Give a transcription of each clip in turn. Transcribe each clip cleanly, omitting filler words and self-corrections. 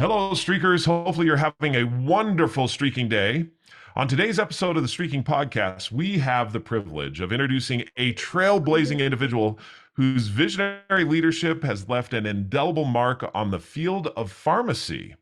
Hello, streakers. Hopefully, you're having a wonderful streaking day. On today's episode of the Streaking Podcast, we have the privilege of introducing a trailblazing individual whose visionary leadership has left an indelible mark on the field of pharmacy.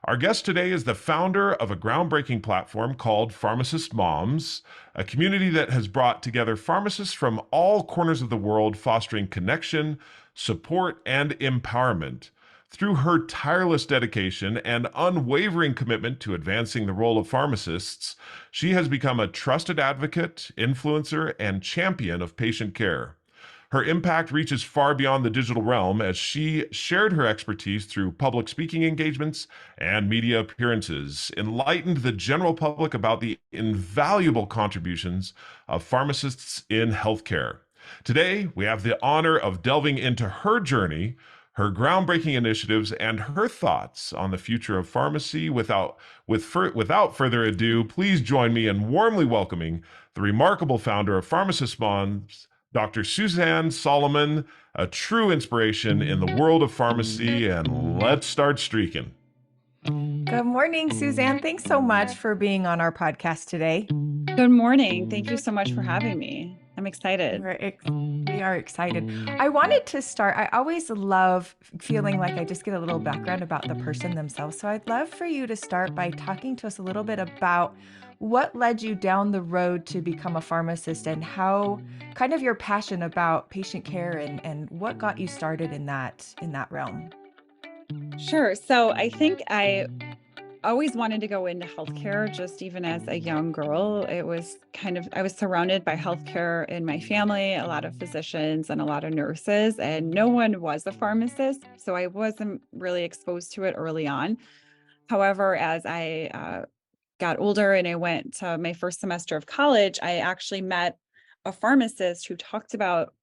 Our guest today is the founder of a groundbreaking platform called Pharmacist Moms, a community that has brought together pharmacists from all corners of the world, fostering connection, support, and empowerment. Through her tireless dedication and unwavering commitment to advancing the role of pharmacists, she has become a trusted advocate, influencer, and champion of patient care. Her impact reaches far beyond the digital realm as she shared her expertise through public speaking engagements and media appearances, enlightened the general public about the invaluable contributions of pharmacists in healthcare. Today, we have the honor of delving into her journey, her groundbreaking initiatives, and her thoughts on the future of pharmacy. Without further ado, please join me in warmly welcoming the remarkable founder of Pharmacist Moms, Dr. Suzanne Soliman, a true inspiration in the world of pharmacy. And let's start streaking. Good morning, Suzanne. Thanks so much for being on our podcast today. Good morning. Thank you so much for having me. I'm excited. We are excited. I wanted to start. I always love feeling like I just get a little background about the person themselves. So I'd love for you to start by talking to us a little bit about what led you down the road to become a pharmacist and how kind of your passion about patient care and what got you started in that realm. Sure. So I think I always wanted to go into healthcare, just even as a young girl. I was surrounded by healthcare in my family, a lot of physicians and a lot of nurses, and no one was a pharmacist. So I wasn't really exposed to it early on. However, as I got older and I went to my first semester of college, I actually met a pharmacist who talked about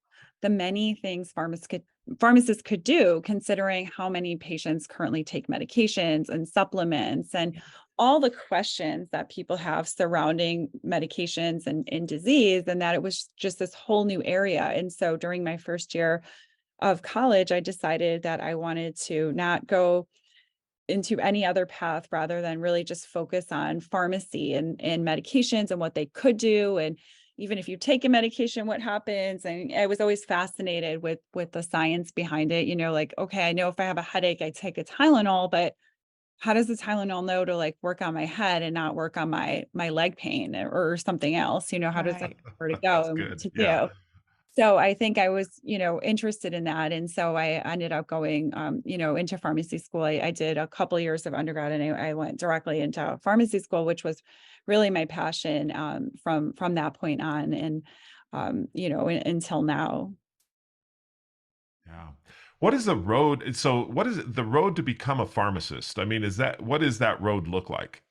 the many things pharmacists could do, considering how many patients currently take medications and supplements and all the questions that people have surrounding medications and disease, and that it was just this whole new area. And so during my first year of college, I decided that I wanted to not go into any other path rather than really just focus on pharmacy and medications and what they could do. And even if you take a medication, what happens? And I was always fascinated with the science behind it. Like, okay, I know if I have a headache, I take a Tylenol, but how does the Tylenol know to like work on my head and not work on my leg pain or something else? How does that know where to go and what to do? So I think I was, interested in that. And so I ended up going, into pharmacy school. I did a couple of years of undergrad and I went directly into pharmacy school, which was really my passion from that point on and, until now. Yeah. What is the road? So, what is the road to become a pharmacist? I mean, what does that road look like?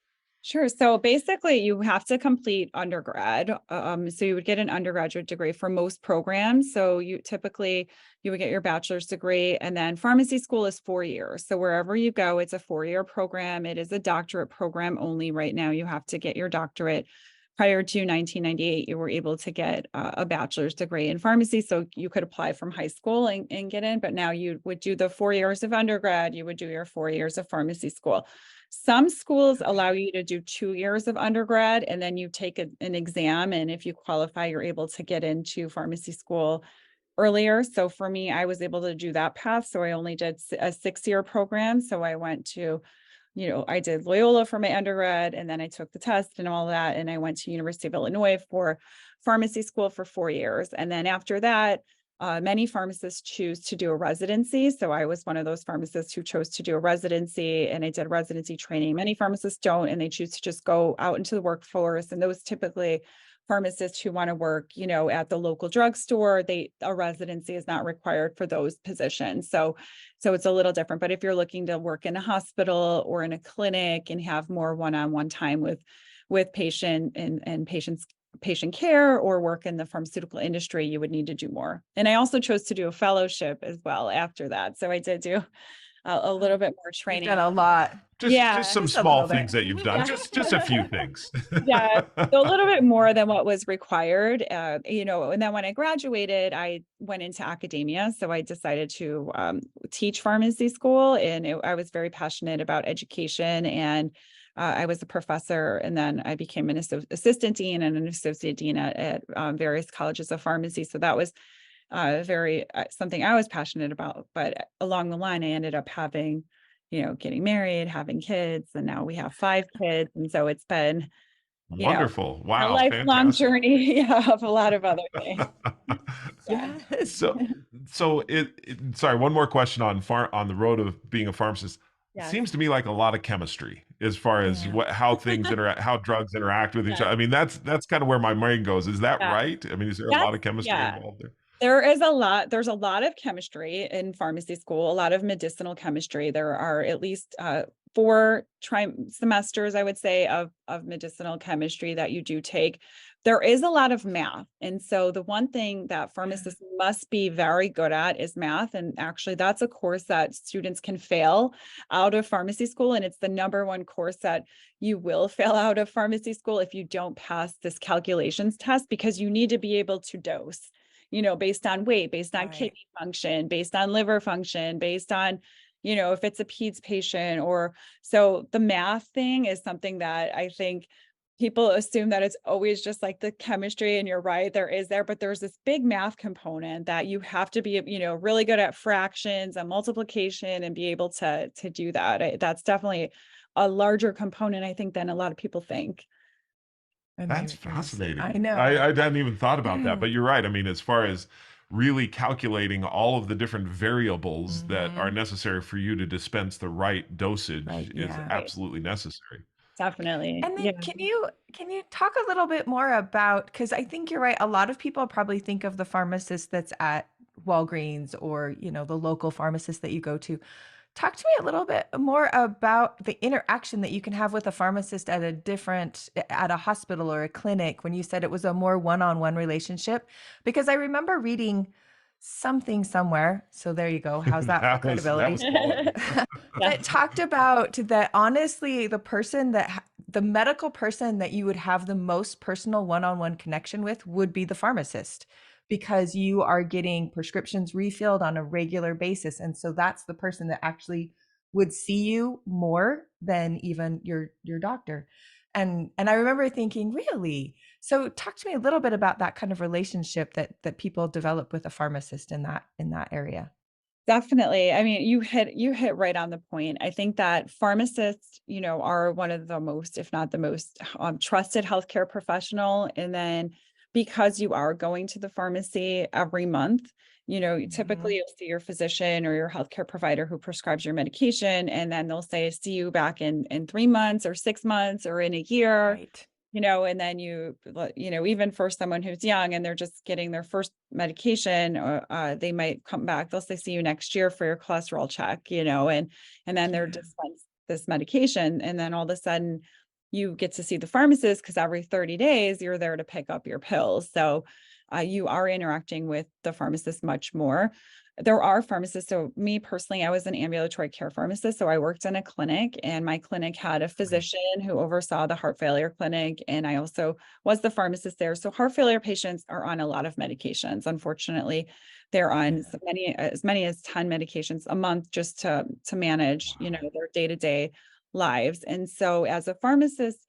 Sure. So basically, you have to complete undergrad. So you would get an undergraduate degree for most programs. So you would get your bachelor's degree, and then pharmacy school is 4 years. So wherever you go, it's a 4-year program. It is a doctorate program only. Right now, you have to get your doctorate. Prior to 1998, you were able to get a bachelor's degree in pharmacy. So you could apply from high school and get in, but now you would do the 4 years of undergrad, you would do your 4 years of pharmacy school. Some schools allow you to do 2 years of undergrad and then you take an exam. And if you qualify, you're able to get into pharmacy school earlier. So for me, I was able to do that path. So I only did a 6-year program. So I went to I did Loyola for my undergrad and then I took the test and all that. And I went to University of Illinois for pharmacy school for 4 years. And then after that, many pharmacists choose to do a residency. So I was one of those pharmacists who chose to do a residency and I did residency training. Many pharmacists don't, and they choose to just go out into the workforce. And those typically pharmacists who want to work, at the local drugstore, a residency is not required for those positions. So it's a little different. But if you're looking to work in a hospital or in a clinic and have more one-on-one time with patient and patient care or work in the pharmaceutical industry, you would need to do more. And I also chose to do a fellowship as well after that. So I did do a little bit more You've training. done a lot. Just Yeah. some Just a small little bit. things that you've done. Yeah. Just a few things. Yeah. So a little bit more than what was required, and then when I graduated, I went into academia. So I decided to teach pharmacy school, and I was very passionate about education, and I was a professor, and then I became an assistant dean and an associate dean at various colleges of pharmacy. So that was very something I was passionate about. But along the line, I ended up having, getting married, having kids, and now we have 5 kids. And so it's been, you know, Wonderful. a Wow, lifelong fantastic. journey of a lot of other things. Yeah. Yes. So sorry, one more question on the road of being a pharmacist. It Yes. seems to me like a lot of chemistry as far as Yeah. how things interact, how drugs interact with each Yeah. other. I mean, that's kind of where my brain goes. Is that Yeah. right? I mean, is there a Yes. lot of chemistry Yeah. involved there? There's a lot of chemistry in pharmacy school, a lot of medicinal chemistry. There are at least 4 semesters, I would say, of medicinal chemistry that you do take. There is a lot of math. And so the one thing that pharmacists must be very good at is math. And actually, that's a course that students can fail out of pharmacy school. And it's the number one course that you will fail out of pharmacy school if you don't pass this calculations test, because you need to be able to dose, based on weight, based on Right. kidney function, based on liver function, based on, if it's a peds patient. Or so the math thing is something that I think people assume that it's always just like the chemistry, and you're right, but there's this big math component that you have to be, really good at fractions and multiplication and be able to do that. That's definitely a larger component, I think, than a lot of people think. That's Yes. fascinating. I know. I hadn't even thought about that, but you're right. I mean, as far as really calculating all of the different variables that are Mhm. necessary for you to dispense the right dosage Right. is Yeah. Right. absolutely necessary. Definitely. And then Yeah. can you talk a little bit more about, because I think you're right, a lot of people probably think of the pharmacist that's at Walgreens or, the local pharmacist that you go to. Talk to me a little bit more about the interaction that you can have with a pharmacist at a hospital or a clinic, when you said it was a more one-on-one relationship. Because I remember reading something somewhere. So there you go. How's that for That credibility? was quality. Yeah. That talked about that honestly, the medical person that you would have the most personal one-on-one connection with would be the pharmacist, because you are getting prescriptions refilled on a regular basis. And so that's the person that actually would see you more than even your doctor. And I remember thinking, really? So talk to me a little bit about that kind of relationship that people develop with a pharmacist in that area. Definitely. I mean, you hit right on the point. I think that pharmacists, are one of the most, if not the most, trusted healthcare professional. And then because you are going to the pharmacy every month, typically Mhm. you'll see your physician or your healthcare provider who prescribes your medication, and then they'll say, see you back in 3 months or 6 months or in a year. Right. And then even for someone who's young and they're just getting their first medication, or they might come back, they'll say, see you next year for your cholesterol check, and then they're Yeah. dispensed this medication. And then all of a sudden you get to see the pharmacist, because every 30 days you're there to pick up your pills. So you are interacting with the pharmacist much more. There are pharmacists. So me personally, I was an ambulatory care pharmacist. So I worked in a clinic, and my clinic had a Right. physician who oversaw the heart failure clinic. And I also was the pharmacist there. So heart failure patients are on a lot of medications. Unfortunately, they're on Yeah. as many as 10 medications a month just to manage, Wow. their day-to-day lives. And so as a pharmacist,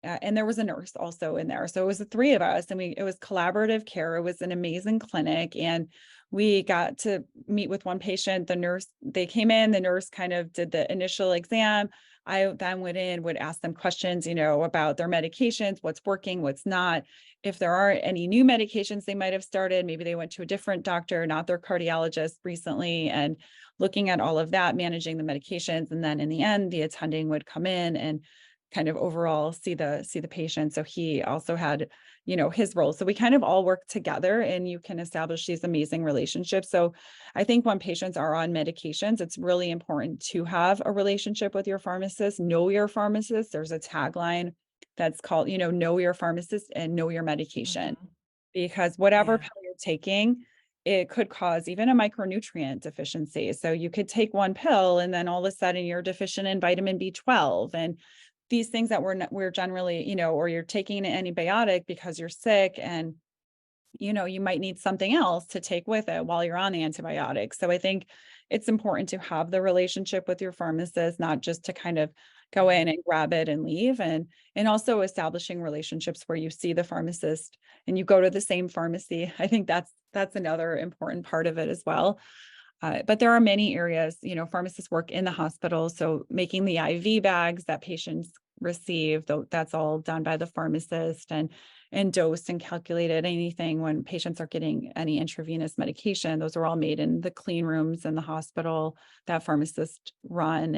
and there was a nurse also in there. So it was the three of us, and it was collaborative care. It was an amazing clinic. And we got to meet with one patient. They came in, the nurse kind of did the initial exam. I then went in, would ask them questions, about their medications, what's working, what's not. If there are any new medications they might have started, maybe they went to a different doctor, not their cardiologist recently, and looking at all of that, managing the medications. And then in the end, the attending would come in and kind of overall see the patient. So he also had, his role. So we kind of all work together, and you can establish these amazing relationships. So I think when patients are on medications, it's really important to have a relationship with your pharmacist. Know your pharmacist. There's a tagline that's called, know your pharmacist and know your medication, Mhm. because whatever Yeah. pill you're taking, it could cause even a micronutrient deficiency. So you could take one pill and then all of a sudden you're deficient in vitamin B12 and these things that we're generally, or you're taking an antibiotic because you're sick and, you might need something else to take with it while you're on the antibiotic. So I think it's important to have the relationship with your pharmacist, not just to kind of go in and grab it and leave, and also establishing relationships where you see the pharmacist and you go to the same pharmacy. I think that's another important part of it as well. But there are many areas, pharmacists work in the hospital. So making the IV bags that patients receive, that's all done by the pharmacist, and dosed and calculated. Anything when patients are getting any intravenous medication, those are all made in the clean rooms in the hospital that pharmacists run.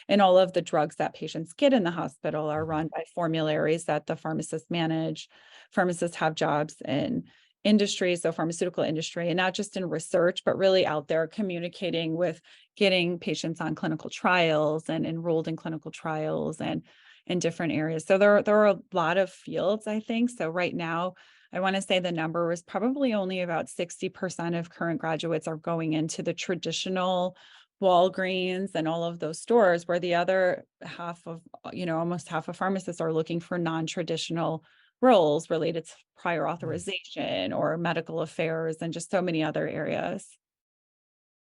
And all of the drugs that patients get in the hospital are run by formularies that the pharmacists manage. Pharmacists have jobs in industry, so pharmaceutical industry, and not just in research, but really out there communicating with getting patients on clinical trials and enrolled in clinical trials and in different areas. So there are a lot of fields, I think. So right now, I want to say the number is probably only about 60% of current graduates are going into the traditional Walgreens and all of those stores, where the other half of, almost half of pharmacists are looking for non-traditional roles related to prior authorization or medical affairs and just so many other areas.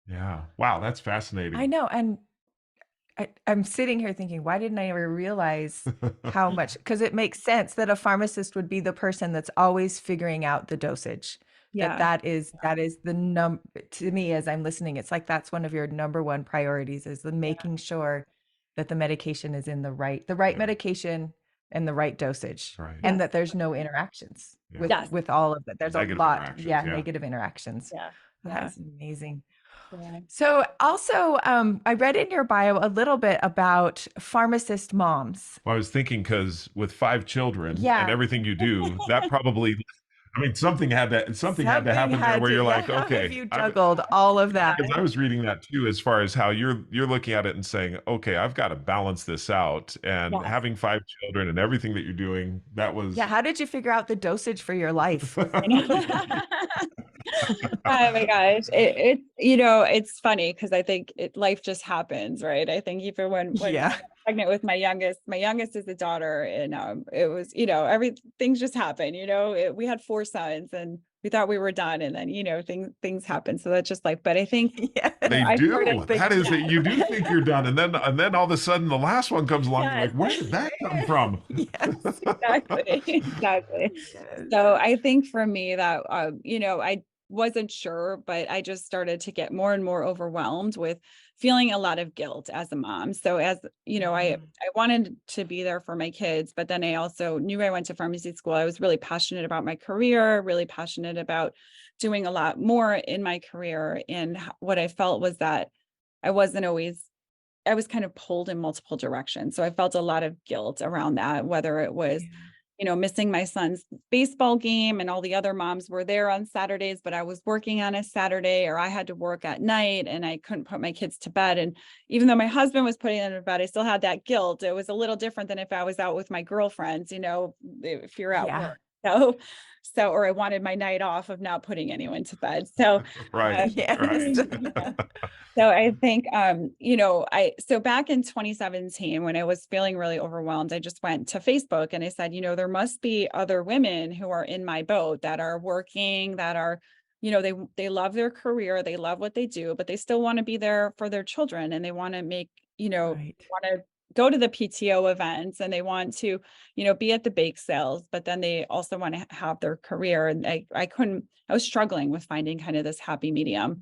Yeah. Wow, that's fascinating. I know. And I'm sitting here thinking, why didn't I ever realize how much? Because it makes sense that a pharmacist would be the person that's always figuring out the dosage. Yeah. That is the number to me as I'm listening. It's like that's one of your number one priorities is the making sure that the medication is in the right Yeah. medication and the right dosage, Right. and that there's no interactions Yeah. with all of that. There's Negative a lot, interactions, yeah. negative interactions. Yeah. That's amazing. Yeah. So also, I read in your bio a little bit about pharmacist moms. Well, I was thinking because with 5 children and Yeah. everything you do, that probably, I mean, something had to happen there where you're like, How okay, have you juggled all of that? because I was reading that too, as far as how you're looking at it and saying, okay, I've got to balance this out, and Yes. having 5 children and everything that you're doing, that was Yeah, how did you figure out the dosage for your life? Oh my gosh. It's funny because I think life just happens, right? I think even when Yeah. I'm pregnant with my youngest is a daughter, and it was, things just happen, we had 4 sons and we thought we were done, and then, things happen. So that's just like, but I think Yeah. they I do. started That is it. You do think you're done, and then all of a sudden the last one comes along. You're Yes. like, where did that come from? Yes. Exactly. Yes. So I think for me that, I wasn't sure, but I just started to get more and more overwhelmed with feeling a lot of guilt as a mom. So as I wanted to be there for my kids, but then I also knew I went to pharmacy school. I was really passionate about my career, really passionate about doing a lot more in my career. And what I felt was that I wasn't always I was kind of pulled in multiple directions. So I felt a lot of guilt around that, whether it was, missing my son's baseball game and all the other moms were there on Saturdays, but I was working on a Saturday, or I had to work at night and I couldn't put my kids to bed. And even though my husband was putting them to bed, I still had that guilt. It was a little different than if I was out with my girlfriends, if you're at work. Or I wanted my night off of not putting anyone to bed. So, Right. Yes. so I think, so back in 2017, when I was feeling really overwhelmed, I just went to Facebook and I said, there must be other women who are in my boat that are working, that are, they love their career, they love what they do, but they still want to be there for their children, and they want to make, Right. want to go to the PTO events, and they want to, be at the bake sales, but then they also want to have their career. And I was struggling with finding kind of this happy medium.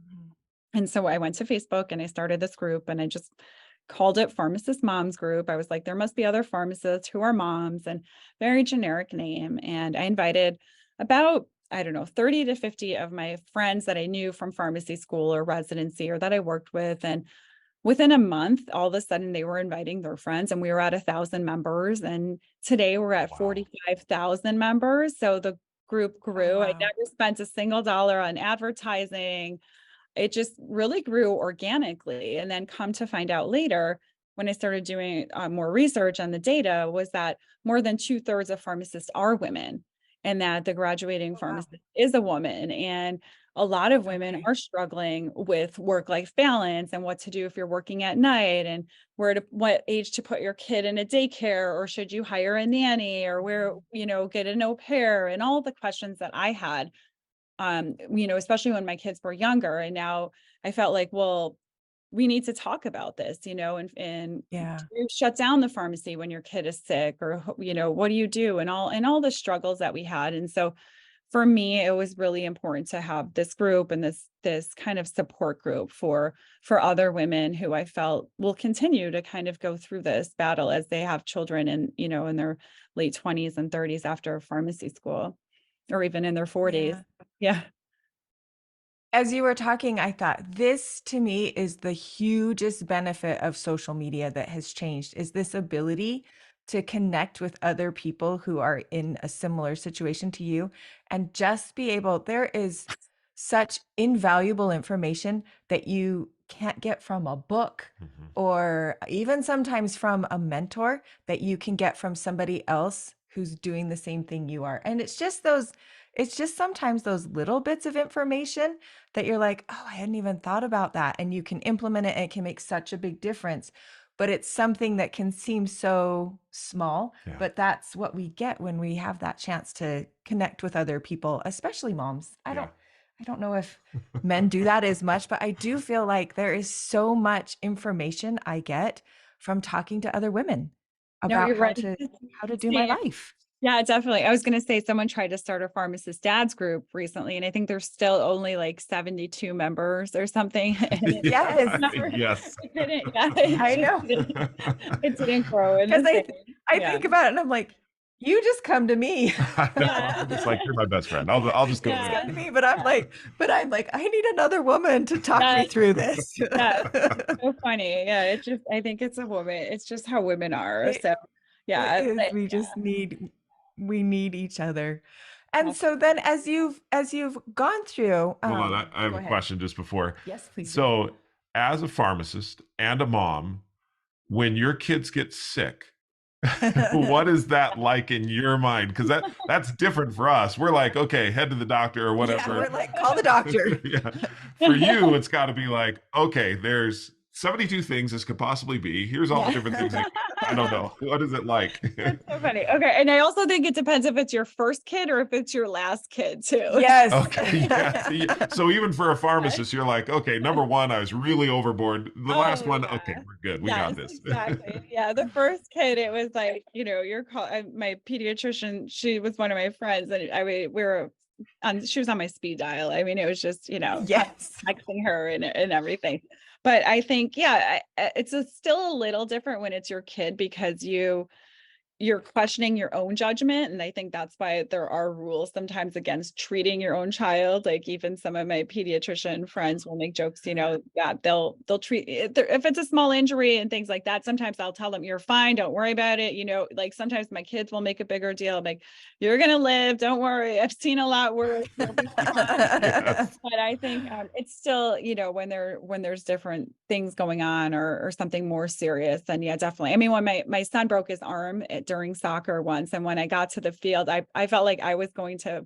And so I went to Facebook and I started this group, and I just called it Pharmacist Moms Group. I was like, there must be other pharmacists who are moms, and very generic name. And I invited about, I don't know, 30 to 50 of my friends that I knew from pharmacy school or residency or that I worked with. And within a month, all of a sudden they were inviting their friends, and we were at 1,000 members. And today we're at 45,000 members. So the group grew. Oh, wow. I never spent a single dollar on advertising. It just really grew organically. And then come to find out later, when I started doing more research on the data, was that more than 2/3 of pharmacists are women, and that the graduating pharmacist is a woman. And a lot of women Okay. are struggling with work-life balance and what to do if you're working at night, and what age to put your kid in a daycare, or should you hire a nanny, or where, get an au pair, and all the questions that I had, especially when my kids were younger. And now I felt like, well, we need to talk about this, and Yeah. do you shut down the pharmacy when your kid is sick, or, what do you do, and all the struggles that we had. And so for me, it was really important to have this group, and this kind of support group for other women who I felt will continue to kind of go through this battle as they have children, and in their late 20s and 30s after pharmacy school, or even in their 40s. Yeah. Yeah. As you were talking, I thought this to me is the hugest benefit of social media that has changed is this ability to connect with other people who are in a similar situation to you and just be able, there is such invaluable information that you can't get from a book Mhm. or even sometimes from a mentor that you can get from somebody else who's doing the same thing you are. And it's just sometimes those little bits of information that you're like, oh, I hadn't even thought about that. And you can implement it and it can make such a big difference. But it's something that can seem so small, Yeah. but that's what we get when we have that chance to connect with other people, especially moms. Yeah. I don't know if men do that as much, but I do feel like there is so much information I get from talking to other women No, about you're right. how to do my life. Yeah, definitely. I was going to say someone tried to start a pharmacist dads group recently, and I think there's still only like 72 members or something. And Yes. Yes. it didn't, yeah, I know. it didn't grow in Because the same. I Yeah. think about it and I'm like, you just come to me. I know. Yeah. It's like, you're my best friend. I'll just go You just with come to it. me, but I'm like, I need another woman to talk me Yes. through this. Yeah. So funny. Yeah. I think it's a woman. It's just how women are. It, So it yeah. is. We need each other. And so then as you've gone through, Hold on. I have go a ahead. question just before. Yes, please do. So, as a pharmacist and a mom, when your kids get sick, what is that like in your mind? Because that's different for us. We're like, okay, head to the doctor or Yeah, whatever. we're like, call the doctor. Yeah. For you, it's got to be like, okay, there's 72 things this could possibly be. Here's all the different things. I don't know. What is it like? That's so funny. Okay. And I also think it depends if it's your first kid or if it's your last kid too. Yes. Okay. Yeah. So even for a pharmacist, you're like, okay, number one, I was really overboard. The last one, Yeah. okay, we're good. We got this. Exactly. Yeah. The first kid, it was like, my pediatrician, she was one of my friends, and we were she was on my speed dial. I mean, it was just, Yes. texting her and everything. But I think, yeah, it's still a little different when it's your kid, because you're questioning your own judgment. And I think that's why there are rules sometimes against treating your own child. Like even some of my pediatrician friends will make jokes, that they'll treat it, if it's a small injury and things like that. Sometimes I'll tell them, you're fine, don't worry about it. Like sometimes my kids will make a bigger deal. I'm like, you're going to live, don't worry. I've seen a lot worse. You'll be fine. Yes. But I think it's still, when there's different things going on, or something more serious, then yeah, definitely. I mean, when my son broke his arm during soccer once, and when I got to the field, I felt like I was going to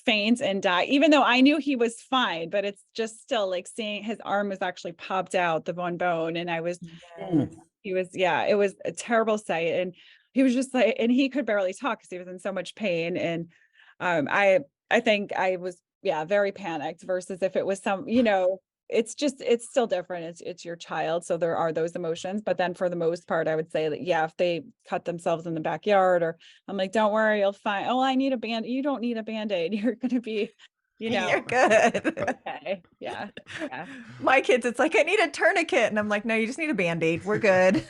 faint and die, even though I knew he was fine. But it's just still like seeing his arm was actually popped out, the one bone, and it was a terrible sight. And he was just like, and he could barely talk because he was in so much pain. And I think I was, yeah, very panicked, versus if it was it's still different. It's your child. So there are those emotions. But then for the most part, I would say that, yeah, if they cut themselves in the backyard, or I'm like, don't worry, you'll find, oh, I need a band. You don't need a Band-Aid. You're going to be, You're good. okay. Yeah. Yeah. My kids, it's like, I need a tourniquet. And I'm like, no, you just need a Band-Aid. We're good.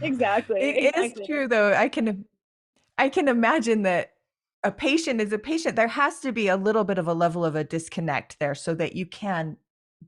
Exactly. It is true though. I can imagine that a patient is a patient. There has to be a little bit of a level of a disconnect there so that you can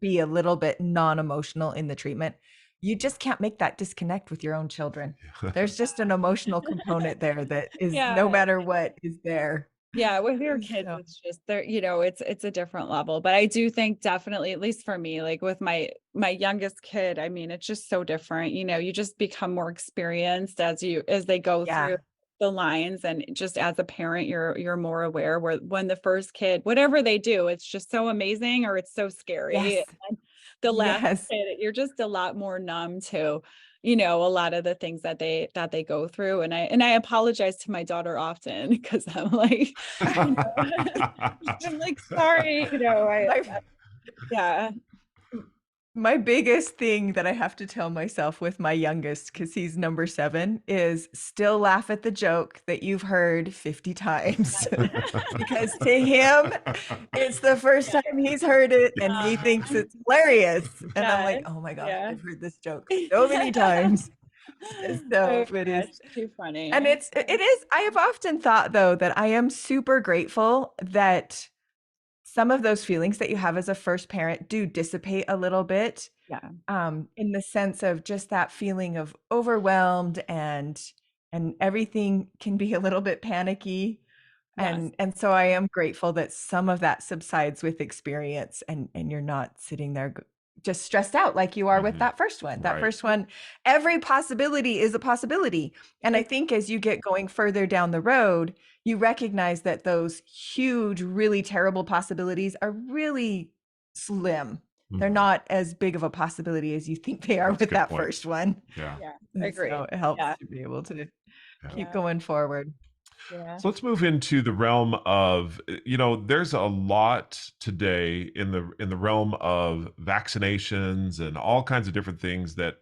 be a little bit non-emotional in the treatment. You just can't make that disconnect with your own children. There's just an emotional component there that is no matter what is there. Yeah, with your kids, So, it's just there, it's a different level. But I do think definitely, at least for me, like with my youngest kid, I mean, it's just so different. You just become more experienced as they go yeah. through the lines, and just as a parent, you're more aware where when the first kid, whatever they do, it's just so amazing or it's so scary. Yes. And the last Yes. kid, you're just a lot more numb to, you know, a lot of the things that they go through. And I apologize to my daughter often because I'm like, you know, I'm like, sorry, you know, My yeah. My biggest thing that I have to tell myself with my youngest, because he's number 7, is still laugh at the joke that you've heard 50 times. Because to him, it's the first time he's heard it and he thinks it's hilarious. And I'm like, Yes, oh my gosh, yeah. I've heard this joke so many times. So Oh it is. gosh, too funny. And it is, I have often thought though that I am super grateful that some of those feelings that you have as a first parent do dissipate a little bit, Yeah. in the sense of just that feeling of overwhelmed and everything can be a little bit panicky. Yes. And so I am grateful that some of that subsides with experience and you're not sitting there just stressed out like you are with that first one. That Right. first one, every possibility is a possibility. And I think as you get going further down the road, you recognize that those huge, really terrible possibilities are really slim. They're Mhm. not as big of a possibility as you think they are That's a with good that point. first one. Yeah. Yeah. And Agree. so it helps Yeah. to be able to Yeah. keep going forward. Yeah. So let's move into the realm of, you know, there's a lot today in the realm of vaccinations and all kinds of different things that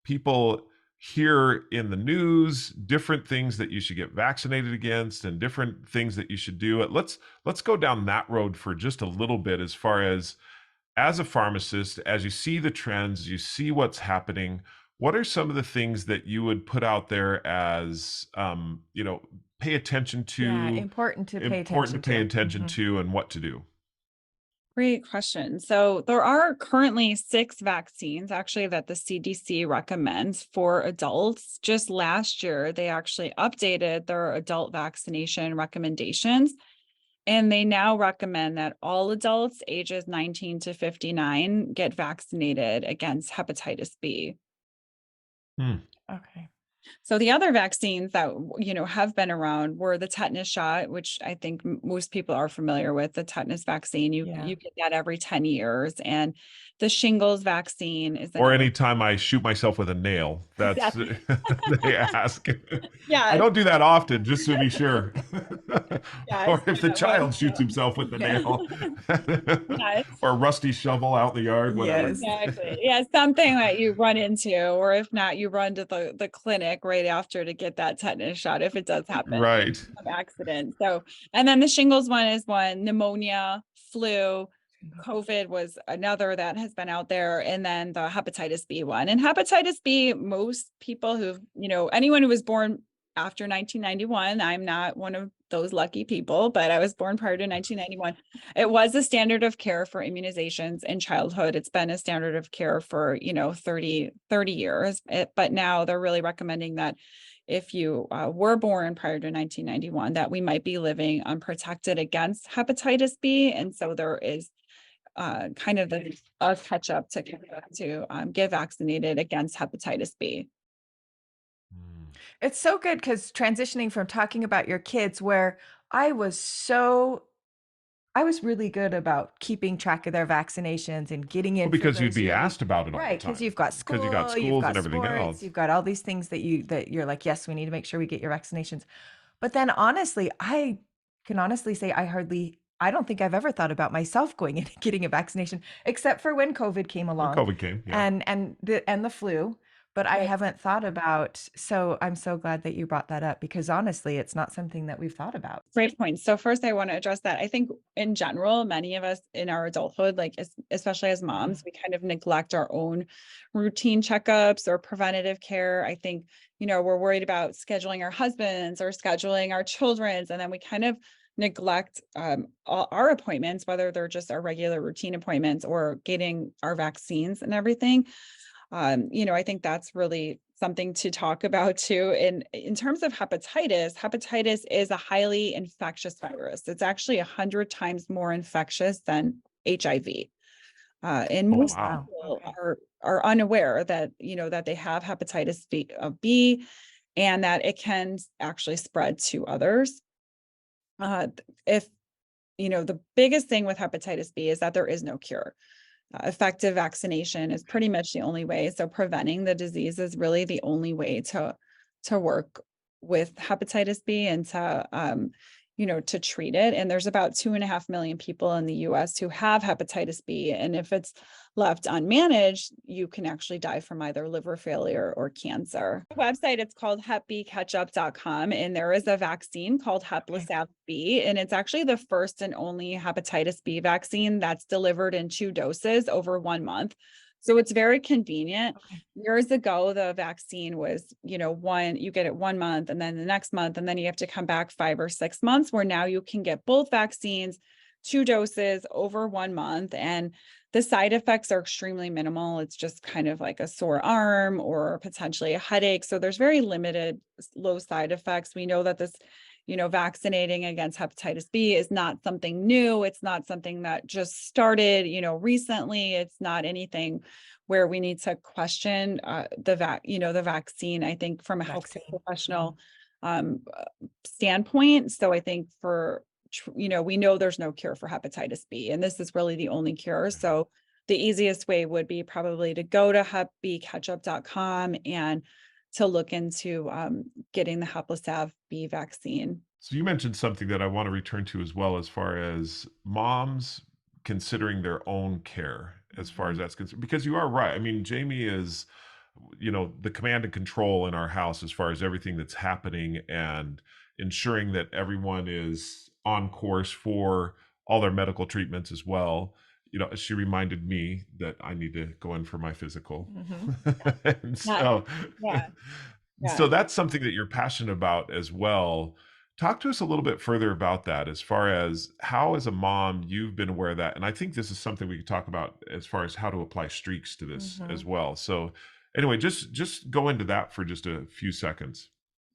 people hear in the news, different things that you should get vaccinated against and different things that you should do. Let's go down that road for just a little bit as a pharmacist, as you see the trends, you see what's happening, what are some of the things that you would put out there as, you know, pay attention Yeah, to, important to pay important to attention pay to. attention Mhm. to, and what to do? Great question. So there are currently 6 vaccines actually that the CDC recommends for adults. Just last year, they actually updated their adult vaccination recommendations. And they now recommend that all adults ages 19 to 59 get vaccinated against hepatitis B. Hmm. Okay. So the other vaccines that, you know, have been around were the tetanus shot, which I think most people are familiar with. The tetanus vaccine, Yeah. you get that every 10 years, and the shingles vaccine is Or another. anytime I shoot myself with a nail, that's Exactly. they ask. I Yes, don't do that often, just to be sure. yes, Or if the yeah, well, child shoots himself with the Yeah. nail, yes. or a rusty shovel out in the yard, whatever. Yes. Exactly. Yeah, something that you run into, or if not, you run to the clinic right after to get that tetanus shot if it does happen, Right. some accident. So, and then the shingles one is one, pneumonia, flu, COVID was another that has been out there, and then the hepatitis B one. And hepatitis B, most people who, you know, anyone who was born after 1991, I'm not one of those lucky people, but I was born prior to 1991. It was a standard of care for immunizations in childhood. It's been a standard of care for, you know, 30 years. But now they're really recommending that if you were born prior to 1991, that we might be living unprotected against hepatitis B. And so there is kind of a catch up to get vaccinated against hepatitis B. Hmm. It's so good because transitioning from talking about your kids, where I was so, I was really good about keeping track of their vaccinations and getting Well, in for because you'd those be yearly, asked about it all the right? Because time. you've got Because you got school, you've schools got and everything sports, else. you've got all these things that you're like, yes, we need to make sure we get your vaccinations. But then honestly, I can honestly say I don't think I've ever thought about myself going in and getting a vaccination, except for when COVID came When along COVID came, yeah. and the flu. But I Right. haven't thought about, so I'm so glad that you brought that up because honestly, it's not something that we've thought about. Great point. So first, I want to address that. I think in general, many of us in our adulthood, like especially as moms, we kind of neglect our own routine checkups or preventative care. I think, you know, we're worried about scheduling our husbands or scheduling our children's, and then we kind of neglect all our appointments, whether they're just our regular routine appointments or getting our vaccines and everything. You know, I think that's really something to talk about too. In terms of hepatitis is a highly infectious virus. It's actually 100 times more infectious than HIV. And Oh, most wow. Wow. people Okay. are unaware that, you know, that they have hepatitis B, and that it can actually spread to others. If, the biggest thing with hepatitis B is that there is no cure. Effective vaccination is pretty much the only way. So preventing the disease is really the only way to work with hepatitis B and to treat it. And there's about 2.5 million people in the US who have hepatitis B. And if it's left unmanaged, you can actually die from either liver failure or cancer. The website, it's called hepbcatchup.com. And there is a vaccine called Heplisav B. And it's actually the first and only hepatitis B vaccine that's delivered in 2 doses over 1 month. So it's very convenient. Okay. Years ago, the vaccine was, you get it 1 month and then the next month, and then you have to come back 5 or 6 months, where now you can get both vaccines, 2 doses over 1 month. And the side effects are extremely minimal. It's just kind of like a sore arm or potentially a headache. So there's very limited low side effects. We know that this, vaccinating against hepatitis B is not something new. It's not something that just started, recently. It's not anything where we need to question the vaccine, I think, from a healthcare professional standpoint. So I think we know there's no cure for hepatitis B, and this is really the only cure. So the easiest way would be probably to go to hepbcatchup.com and to look into getting the Heplisav B vaccine. So you mentioned something that I want to return to as well, as far as moms considering their own care, as far as that's concerned, because you are right. I mean, Jamie is, the command and control in our house as far as everything that's happening and ensuring that everyone is on course for all their medical treatments as well. She reminded me that I need to go in for my physical. And so, Yeah. so that's something that you're passionate about as well. Talk to us a little bit further about that, as far as how, as a mom, you've been aware of that. And I think this is something we could talk about as far as how to apply streaks to this as well. So anyway, just go into that for just a few seconds.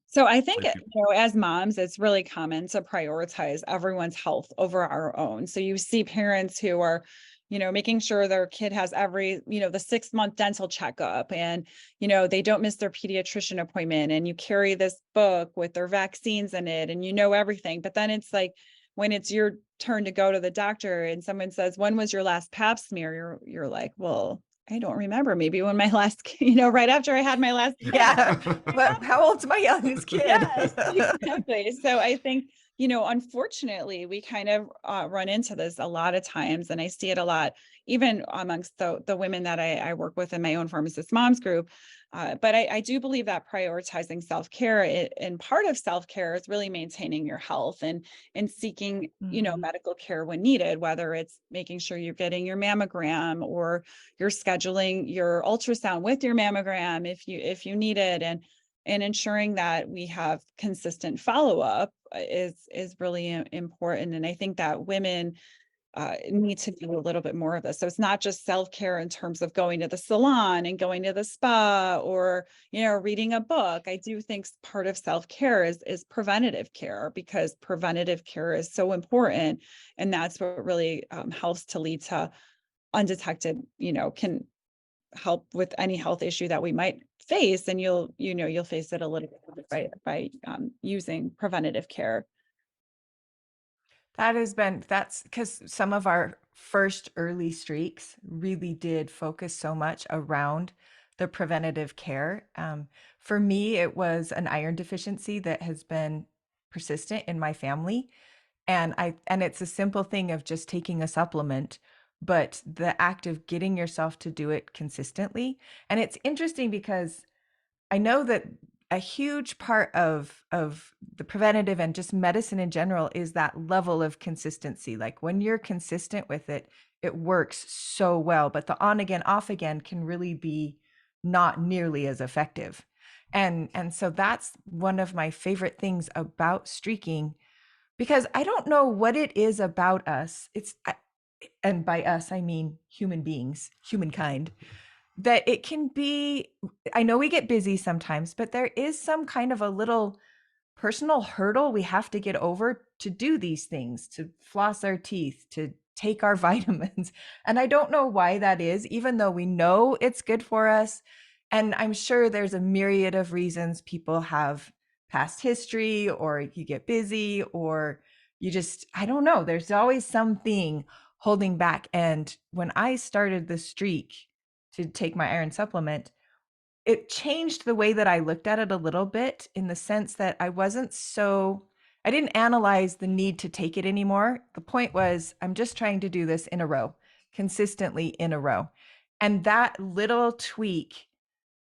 So I think, Thank you. as moms, it's really common to prioritize everyone's health over our own. So you see parents who are, making sure their kid has every, the 6-month dental checkup, and, they don't miss their pediatrician appointment, and you carry this book with their vaccines in it and everything. But then it's like, when it's your turn to go to the doctor and someone says, when was your last pap smear? You're like, well, I don't remember. Maybe when my last, right after I had my last. Yeah. But how old's my youngest kid? Yes, exactly. So I think, unfortunately, we kind of run into this a lot of times, and I see it a lot, even amongst the women that I work with in my own Pharmacist Moms group. But I do believe that prioritizing self-care, and part of self-care is really maintaining your health and seeking, medical care when needed, whether it's making sure you're getting your mammogram or you're scheduling your ultrasound with your mammogram if you need it, and ensuring that we have consistent follow-up is really important. And I think that women need to do a little bit more of this. So it's not just self-care in terms of going to the salon and going to the spa or, reading a book. I do think part of self-care is preventative care, because preventative care is so important. And that's what really helps to lead to undetected, can help with any health issue that we might face. And you'll face it a little bit by using preventative care. That's because some of our first early streaks really did focus so much around the preventative care. For me, it was an iron deficiency that has been persistent in my family. And it's a simple thing of just taking a supplement, but the act of getting yourself to do it consistently. And it's interesting because I know that a huge part of the preventative and just medicine in general is that level of consistency. Like when you're consistent with it, it works so well, but the on again, off again can really be not nearly as effective. And so that's one of my favorite things about streaking, because I don't know what it is about us. And by us, I mean human beings, humankind, that it can be, I know we get busy sometimes, but there is some kind of a little personal hurdle we have to get over to do these things, to floss our teeth, to take our vitamins. And I don't know why that is, even though we know it's good for us. And I'm sure there's a myriad of reasons people have past history, or you get busy, or you just, I don't know, there's always something holding back. And when I started the streak to take my iron supplement, it changed the way that I looked at it a little bit, in the sense that I didn't analyze the need to take it anymore. The point was, I'm just trying to do this in a row, consistently in a row. And that little tweak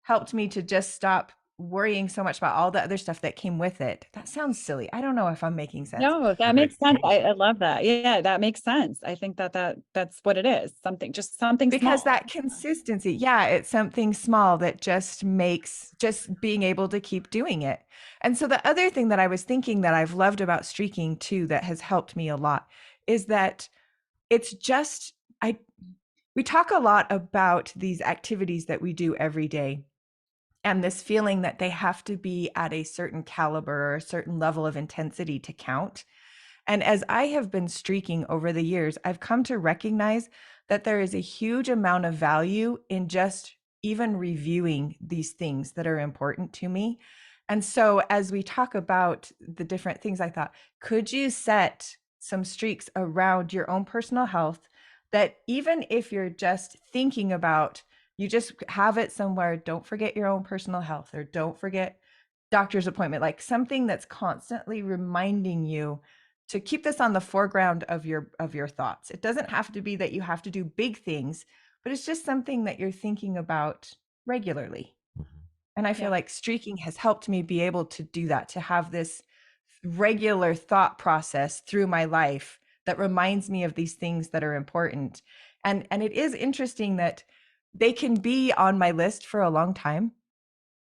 helped me to just stop worrying so much about all the other stuff that came with it. That sounds silly. I don't know if I'm making sense. No, that It makes makes sense. total sense. I love that. Yeah, that makes sense. I think that's what it is. Just something Because small. that consistency, yeah, it's something small that just makes just being able to keep doing it. And so the other thing that I was thinking that I've loved about streaking too, that has helped me a lot, is that it's just, we talk a lot about these activities that we do every day, and this feeling that they have to be at a certain caliber or a certain level of intensity to count. And as I have been streaking over the years, I've come to recognize that there is a huge amount of value in just even reviewing these things that are important to me. And so, as we talk about the different things, I thought, could you set some streaks around your own personal health, that even if you're just thinking about, you just have it somewhere, don't forget your own personal health, or don't forget doctor's appointment, like something that's constantly reminding you to keep this on the foreground of your thoughts. It doesn't have to be that you have to do big things, but it's just something that you're thinking about regularly. And I feel Yeah. like streaking has helped me be able to do that, to have this regular thought process through my life that reminds me of these things that are important. And it is interesting that they can be on my list for a long time,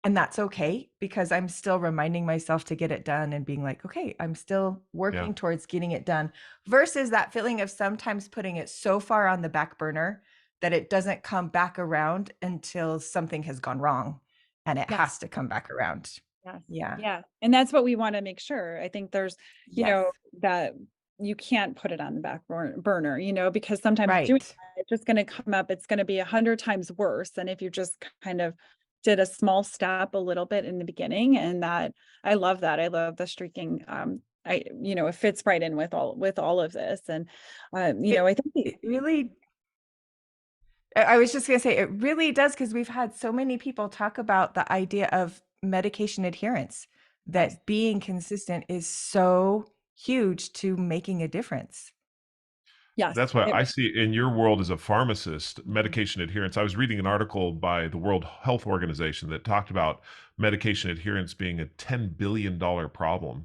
and that's okay, because I'm still reminding myself to get it done and being like, okay, I'm still Yeah. working towards getting it done, versus that feeling of sometimes putting it so far on the back burner that it doesn't come back around until something has gone wrong and it Yes. has to come back around. Yes. Yeah. Yeah. And that's what we want to make sure. I think there's, Yes. that you can't put it on the back burner, because sometimes doing Right. that, it's just going to come up. It's going to be 100 times worse than if you just kind of did a small step a little bit in the beginning. And that, I love that. I love the streaking. It fits right in with all of this. And, I think It really, I was just going to say, it really does, because we've had so many people talk about the idea of medication adherence, yes, that being consistent is so huge to making a difference. yes, That's what I see in your world as a pharmacist, medication adherence. I was reading an article by the World Health Organization that talked about medication adherence being a $10 billion problem,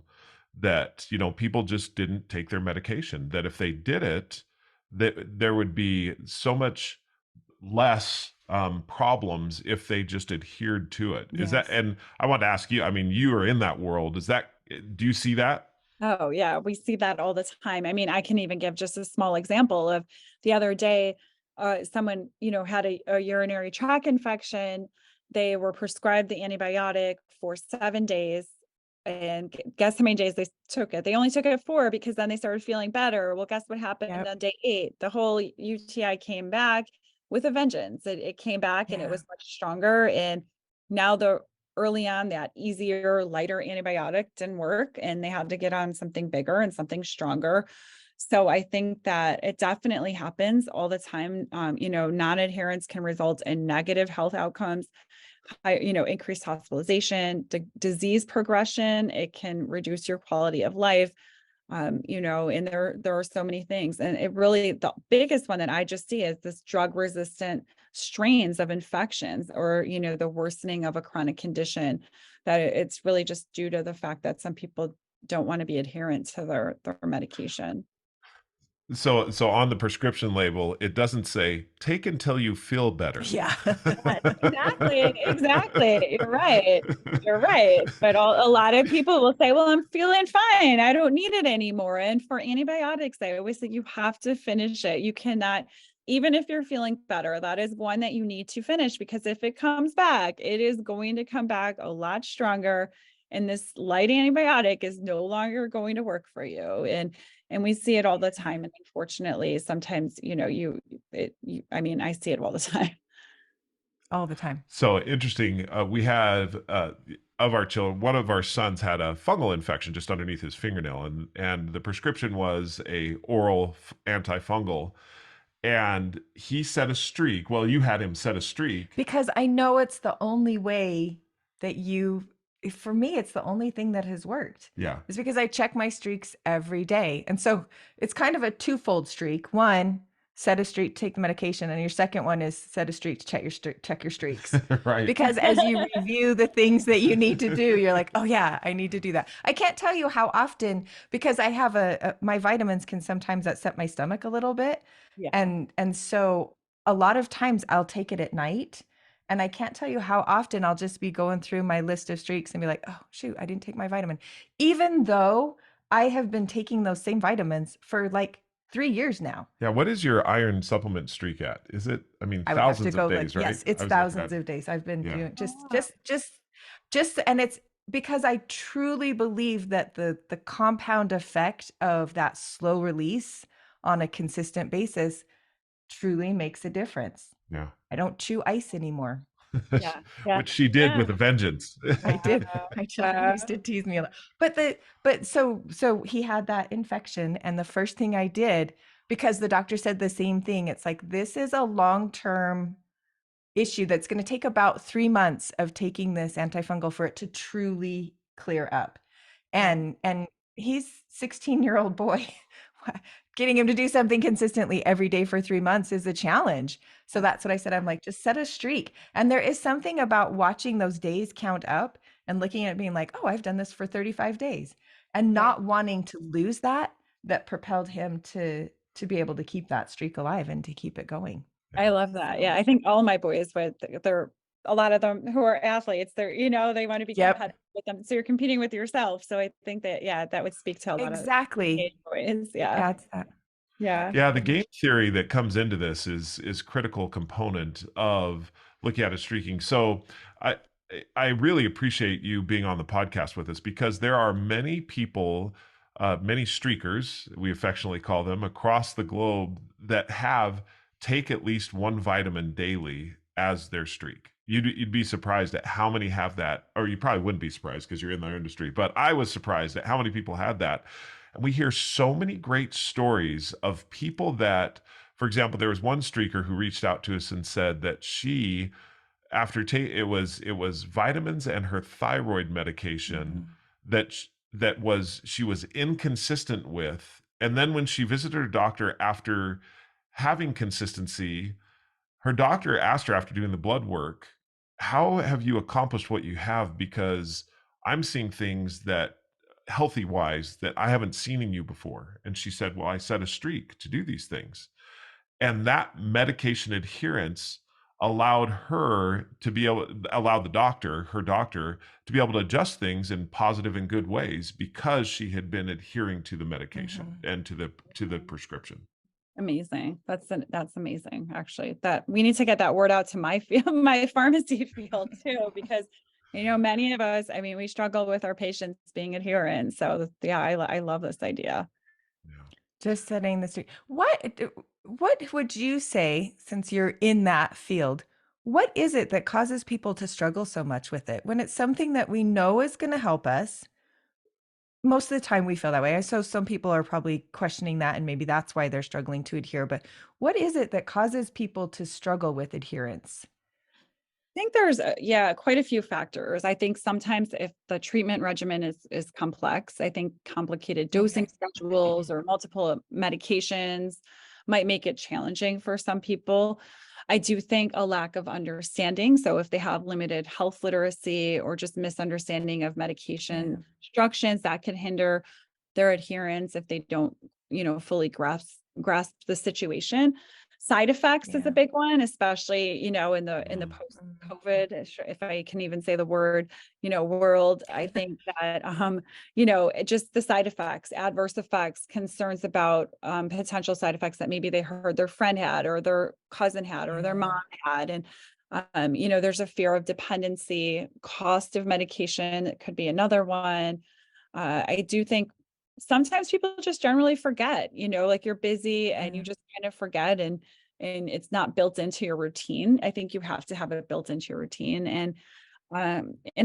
that, people just didn't take their medication, that if they did it, that there would be so much less problems if they just adhered to it. Is that, Yes. and I want to ask you, I mean, you are in that world. Do you see that? Oh, yeah, we see that all the time. I mean, I can even give just a small example of the other day, someone, had a urinary tract infection. They were prescribed the antibiotic for 7 days. And guess how many days they took it? They only took it 4 because then they started feeling better. Well, guess what happened Yep. on day 8? The whole UTI came back with a vengeance. It came back and it Yeah. was much stronger. And now the early on, that easier, lighter antibiotic didn't work and they had to get on something bigger and something stronger. So I think that it definitely happens all the time. Non-adherence can result in negative health outcomes, increased hospitalization, disease progression. It can reduce your quality of life. And there are so many things. And it really, the biggest one that I just see is this drug resistant strains of infections, or, the worsening of a chronic condition, that it's really just due to the fact that some people don't want to be adherent to their medication. So on the prescription label, it doesn't say take until you feel better. Yeah. Yes, exactly. Exactly. You're right. You're right. But a lot of people will say, well, I'm feeling fine. I don't need it anymore. And for antibiotics, I always say you have to finish it. You cannot, even if you're feeling better, that is one that you need to finish, because if it comes back, it is going to come back a lot stronger. And this light antibiotic is no longer going to work for you. And we see it all the time. And unfortunately, sometimes, I mean, I see it all the time. all the time. So interesting. We have of our children, one of our sons had a fungal infection just underneath his fingernail, and the prescription was a oral antifungal, and he set a streak. Well, you had him set a streak. Because I know it's the only way that for me, it's the only thing that has worked. Yeah. It's because I check my streaks every day. And so it's kind of a twofold streak. One, set a streak, take the medication. And your second one is set a streak to check your streaks. Right. Because as you review the things that you need to do, you're like, oh yeah, I need to do that. I can't tell you how often, because I have my vitamins can sometimes upset my stomach a little bit. Yeah. And so a lot of times I'll take it at night. And I can't tell you how often I'll just be going through my list of streaks and be like, oh, shoot, I didn't take my vitamin. Even though I have been taking those same vitamins for like 3 years now. Yeah. What is your iron supplement streak at? Is it, I mean, I would have to thousands go of days, like, right? yes, it's thousands of days. I've been Yeah. doing Oh, just, and it's because I truly believe that the compound effect of that slow release on a consistent basis truly makes a difference. Yeah. I don't chew ice anymore. yeah. Yeah. Which she did with a vengeance. I did. Wow. My children used to tease me a lot. But so he had that infection, and the first thing I did, because the doctor said the same thing, it's like, this is a long-term issue that's going to take about 3 months of taking this antifungal for it to truly clear up. And he's 16-year-old boy. Getting him to do something consistently every day for 3 months is a challenge. So that's what I said. I'm like, just set a streak. And there is something about watching those days count up and looking at it being like, oh, I've done this for 35 days and not wanting to lose that propelled him to be able to keep that streak alive and to keep it going. I love that. Yeah. I think all my boys, but they're a lot of them who are athletes, they're, they want to be Yep. competitive with them. So you're competing with yourself. So I think that, yeah, that would speak to a lot Exactly. of boys. Yeah. Adds that. Yeah. Yeah, the game theory that comes into this is critical component of looking at a streaking. So I I really appreciate you being on the podcast with us because there are many people, many streakers, we affectionately call them, across the globe that take at least one vitamin daily as their streak. You'd be surprised at how many have that, or you probably wouldn't be surprised because you're in the industry, but I was surprised at how many people had that. And we hear so many great stories of people that, for example, there was one streaker who reached out to us and said that she, it was vitamins and her thyroid medication that she was inconsistent with. And then when she visited her doctor after having consistency, her doctor asked her after doing the blood work, how have you accomplished what you have? Because I'm seeing things that healthy wise that I haven't seen in you before. And she said, well, I set a streak to do these things. And that medication adherence allowed her to allow her doctor to be able to adjust things in positive and good ways because she had been adhering to the medication and to the prescription. Amazing. That's amazing. Actually, that we need to get that word out to my field, my pharmacy field too, because many of us, I mean, we struggle with our patients being adherent. So yeah, I love this idea. Yeah. Just setting the streak. What would you say, since you're in that field, what is it that causes people to struggle so much with it when it's something that we know is going to help us? Most of the time we feel that way. So some people are probably questioning that, and maybe that's why they're struggling to adhere. But what is it that causes people to struggle with adherence? I think there's quite a few factors. I think sometimes if the treatment regimen is complex, I think complicated dosing schedules or multiple medications might make it challenging for some people. I do think a lack of understanding. So if they have limited health literacy or just misunderstanding of medication instructions, that can hinder their adherence if they don't, fully grasp the situation. Side effects is a big one, especially, in the post-COVID, if I can even say the word, world. I think that, just the side effects, adverse effects, concerns about potential side effects that maybe they heard their friend had or their cousin had or their mom had. And, there's a fear of dependency, cost of medication. It could be another one. I do think sometimes people just generally forget, like you're busy and you just kind of forget. And, and it's not built into your routine. I think you have to have it built into your routine. And I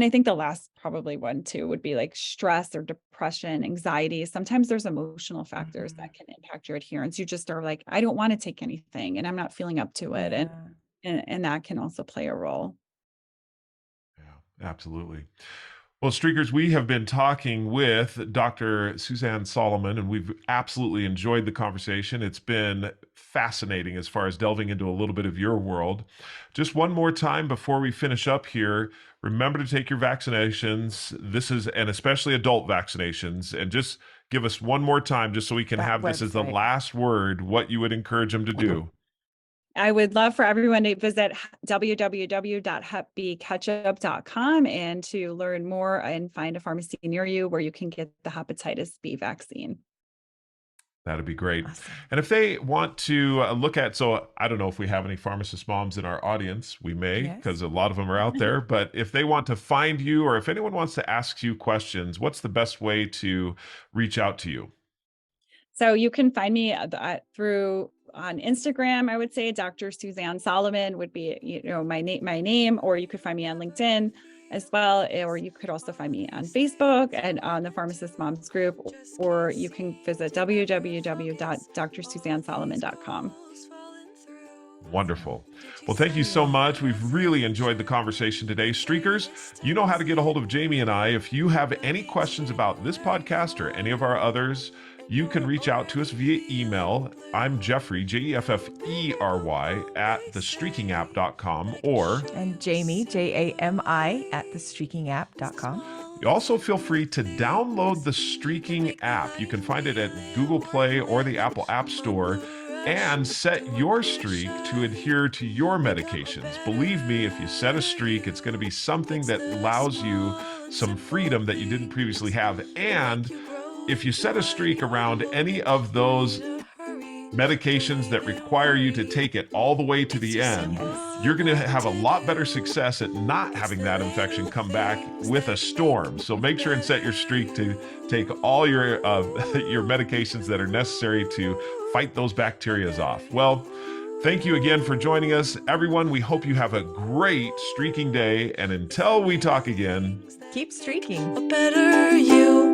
think the last probably one too would be like stress or depression, anxiety. Sometimes there's emotional factors that can impact your adherence. You just are like, I don't want to take anything and I'm not feeling up to it. And that can also play a role. Yeah, absolutely. Well, Streakers, we have been talking with Dr. Suzanne Soliman, and we've absolutely enjoyed the conversation. It's been fascinating as far as delving into a little bit of your world. Just one more time before we finish up here, remember to take your vaccinations. And especially adult vaccinations. And just give us one more time, just so we can have this as the last word, what you would encourage them to do. I would love for everyone to visit www.hepbketchup.com and to learn more and find a pharmacy near you where you can get the hepatitis B vaccine. That'd be great. Awesome. And if they want to look at, so I don't know if we have any pharmacist moms in our audience. We may, because a lot of them are out there. But if they want to find you, or if anyone wants to ask you questions, what's the best way to reach out to you? So you can find me on Instagram. I would say Dr. Suzanne Soliman would be, my name, or you could find me on LinkedIn as well, or you could also find me on Facebook and on the Pharmacist Moms group, or you can visit www.drsuzannesoliman.com. Wonderful. Well, thank you so much. We've really enjoyed the conversation today. Streakers, you know how to get a hold of Jamie and I. If you have any questions about this podcast or any of our others, you can reach out to us via email. I'm Jeffrey, Jeffery, at thestreakingapp.com, and Jamie, Jami, at thestreakingapp.com. You also feel free to download the Streaking app. You can find it at Google Play or the Apple App Store, and set your streak to adhere to your medications. Believe me, if you set a streak, it's going to be something that allows you some freedom that you didn't previously have. And if you set a streak around any of those medications that require you to take it all the way to the end, you're going to have a lot better success at not having that infection come back with a storm. So make sure and set your streak to take all your your medications that are necessary to fight those bacteria off. Well, thank you again for joining us. Everyone, we hope you have a great streaking day. And until we talk again, keep streaking. A better you.